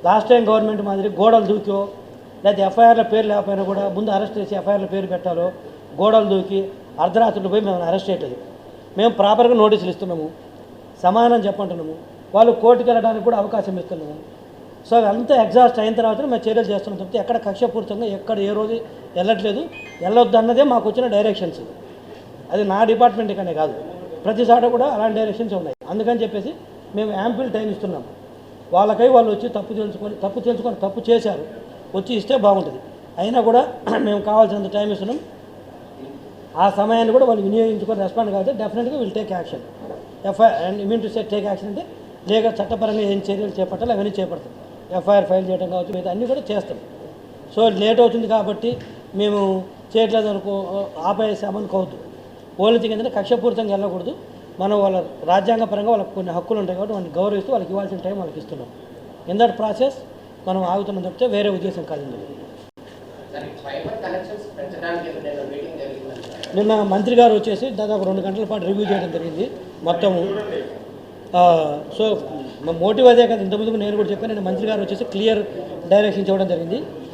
Last time government మాదిరి గోడలు దూకో లేకపోతే ఎఫ్ఐఆర్ల పేరు లేకపోయినా కూడా ముందు అరెస్ట్ చేసి ఎఫ్ఐఆర్ల పేరు పెట్టాలో గోడలు దూకి అర్ధరాత్రులు పోయి మేము అరెస్ట్ చేయట్లేదు. మేము ప్రాపర్గా నోటీసులు ఇస్తున్నాము, సమాధానం చెప్పంటున్నాము, వాళ్ళు కోర్టుకు వెళ్ళడానికి కూడా అవకాశం ఇస్తున్నాము. సో అంతా ఎగ్జాస్ట్ అయిన తర్వాత మేము చర్యలు చేస్తున్నాం తప్పితే ఎక్కడ కక్షపూరితంగా ఎక్కడ ఏ రోజు వెళ్ళట్లేదు. వెళ్ళొద్దు అన్నదే మాకు వచ్చిన డైరెక్షన్స్. అది నా డిపార్ట్మెంట్ కనే కాదు, ప్రతి చోట కూడా అలాంటి డైరెక్షన్స్ ఉన్నాయి. అందుకని చెప్పేసి మేము యాంపిల్ టైం ఇస్తున్నాం. వాళ్ళకై వాళ్ళు వచ్చి తప్పు తెలుసుకొని తప్పు చేశారు, వచ్చి ఇస్తే బాగుంటుంది. అయినా కూడా మేము కావాల్సినంత టైం ఇస్తున్నాం. ఆ సమయాన్ని కూడా వాళ్ళు వినియోగించుకొని రెస్పాండ్ కాకపోతే డెఫినెట్గా will take action. FIR and mean to say take action అంటే లేక చట్టపరంగా ఏం చర్యలు చేపట్టాలి అవన్నీ చేపడతాం. ఎఫ్ఐఆర్ ఫైల్ చేయడం కావచ్చు, మిగతా అన్నీ కూడా చేస్తాం. సో లేట్ అవుతుంది కాబట్టి మేము చేయట్లేదు అనుకో ఆపేసామనుకోవద్దు. ఓన్లీ థింగ్ ఏంటంటే కక్షపూరితంగా వెళ్ళకూడదు. మనం వాళ్ళ రాజ్యాంగపరంగా వాళ్ళకి కొన్ని హక్కులు ఉంటాయి కాబట్టి వాళ్ళని గౌరవిస్తూ వాళ్ళకి ఇవ్వాల్సిన టైం వాళ్ళకి ఇస్తున్నాం. ఇన్ దట్ ప్రాసెస్ మనం ఆగుతున్నాం తప్పితే వేరే ఉద్దేశం కాదు. నిన్న మంత్రి గారు వచ్చేసి దాదాపు 2 గంటల పాటు రివ్యూ చేయడం జరిగింది మొత్తము. సో మా మోటివ్ అదే కదా, ఇంతకుముందు నేను కూడా చెప్పాను. నేను మంత్రి గారు వచ్చేసి క్లియర్ డైరెక్షన్స్ ఇవ్వడం జరిగింది.